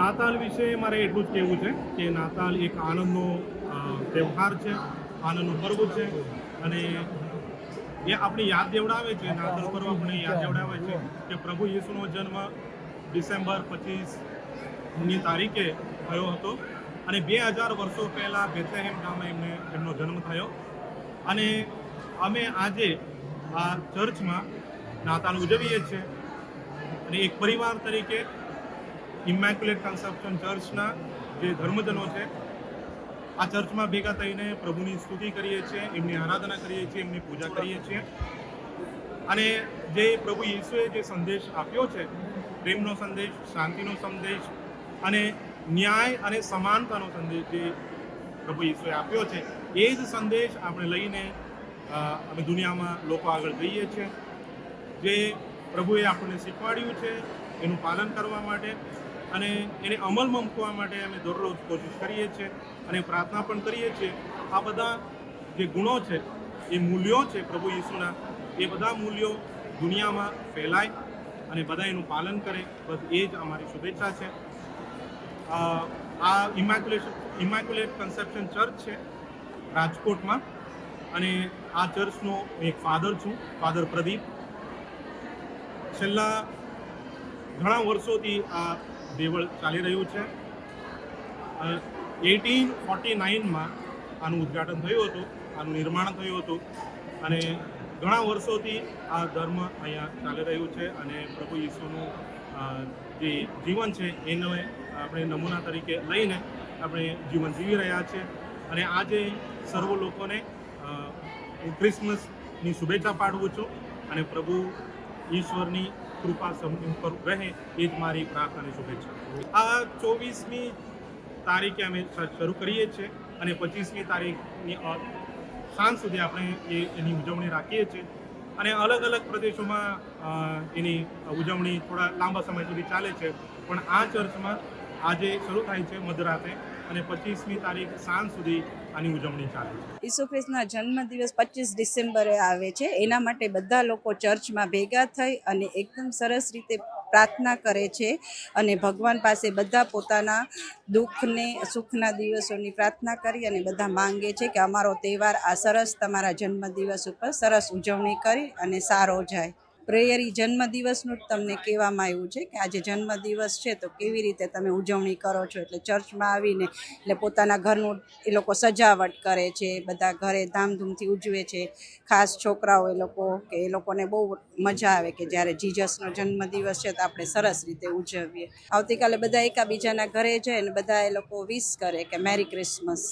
નાતાલ વિશે મારે એટલું જ કહેવું છે કે નાતાલ એક આનંદનો તહેવાર છે, આનંદનો પર્વ છે અને એ આપણી યાદ દેવડાવે છે. નાતાલ પર્વ આપણે યાદ દેવડાવે છે કે પ્રભુ યીશુનો જન્મ ડિસેમ્બર 25ની તારીખે થયો હતો અને 2000 વર્ષો પહેલાં બેથલેહેમ ગામે એમનો જન્મ થયો. અને અમે આજે આ ચર્ચમાં નાતાલ ઉજવીએ છીએ અને એક પરિવાર તરીકે ઇમેક્યુલેટ કન્સેપ્શન ચર્ચના જે ધર્મજનો છે આ ચર્ચમાં ભેગા થઈને પ્રભુની સ્તુતિ કરીએ છીએ, એમની આરાધના કરીએ છીએ, એમની પૂજા કરીએ છીએ. અને જે પ્રભુ યીશુએ જે સંદેશ આપ્યો છે, પ્રેમનો સંદેશ, શાંતિનો સંદેશ અને ન્યાય અને સમાનતાનો સંદેશ જે પ્રભુ યીશુએ આપ્યો છે, એ જ સંદેશ આપણે લઈને અમે દુનિયામાં લોકો આગળ જઈએ છીએ. જે પ્રભુએ આપણને શીખવાડ્યું છે એનું પાલન કરવા માટે અને એને અમલમાં મૂકવા માટે અમે દરરોજ કોશિશ કરીએ છીએ અને પ્રાર્થના પણ કરીએ છીએ. આ બધા જે ગુણો છે, એ મૂલ્યો છે પ્રભુ યીશુના, એ બધા મૂલ્યો દુનિયામાં ફેલાય અને બધા એનું પાલન કરે, બસ એ જ અમારી શુભેચ્છા છે. આ ઇમેક્યુલેટ કન્સેપ્શન ચર્ચ છે રાજકોટમાં અને આ ચર્ચનો એક ફાધર છું, ફાધર પ્રદીપ. છેલ્લા ઘણા વર્ષોથી આ દેવળ ચાલી રહ્યું છે. 1849માં આનું ઉદ્ઘાટન થયું હતું, આનું નિર્માણ થયું હતું અને ઘણા વર્ષોથી આ ધર્મ અહીંયા ચાલી રહ્યું છે અને પ્રભુ યીશુનું જે જીવન છે એનો આપણે નમૂના તરીકે લઈને આપણે જીવન જીવી રહ્યા છીએ. અને આજે સર્વ લોકોને હું ક્રિસમસની શુભેચ્છા પાઠવું છું અને પ્રભુ ઈશ્વરની કૃપા સમૂહ પર રહે એ જ મારી પ્રાર્થનાની શુભેચ્છા. આ 24મી તારીખે અમે શરૂ કરીએ છીએ અને 25મી તારીખની સાંજ સુધી આપણે એની ઉજવણી રાખીએ છીએ અને અલગ અલગ પ્રદેશોમાં એની ઉજવણી થોડા લાંબા સમય સુધી ચાલે છે. પણ આ ચર્ચમાં આજે શરૂ થાય છે મધરાતે અને 25મી તારીખ સાંજ સુધી આની ઉજવણી ચાલે છે. ઈસુ ખ્રિસ્તના જન્મદિવસ 25 ડિસેમ્બરે આવે છે. એના માટે બધા લોકો ચર્ચમાં ભેગા થઈ અને એકદમ સરસ રીતે પ્રાર્થના કરે છે અને ભગવાન પાસે બધા પોતાના દુઃખને સુખના દિવસોની પ્રાર્થના કરી અને બધા માંગે છે કે અમારો તહેવાર આ સરસ તમારા જન્મદિવસ ઉપર સરસ ઉજવણી કરી અને સારો જાય. પ્રેયરી જન્મદિવસનું જ તમને કહેવામાં આવ્યું છે કે આજે જન્મદિવસ છે તો કેવી રીતે તમે ઉજવણી કરો છો. એટલે ચર્ચમાં આવીને એટલે પોતાના ઘરનું એ લોકો સજાવટ કરે છે, બધા ઘરે ધામધૂમથી ઉજવે છે. ખાસ છોકરાઓ એ લોકોને બહુ મજા આવે કે જ્યારે જીસસનો જન્મદિવસ છે તો આપણે સરસ રીતે ઉજવીએ. આવતીકાલે બધા એકાબીજાના ઘરે જાય અને બધા એ લોકો વિશ કરે કે મેરી ક્રિસમસ.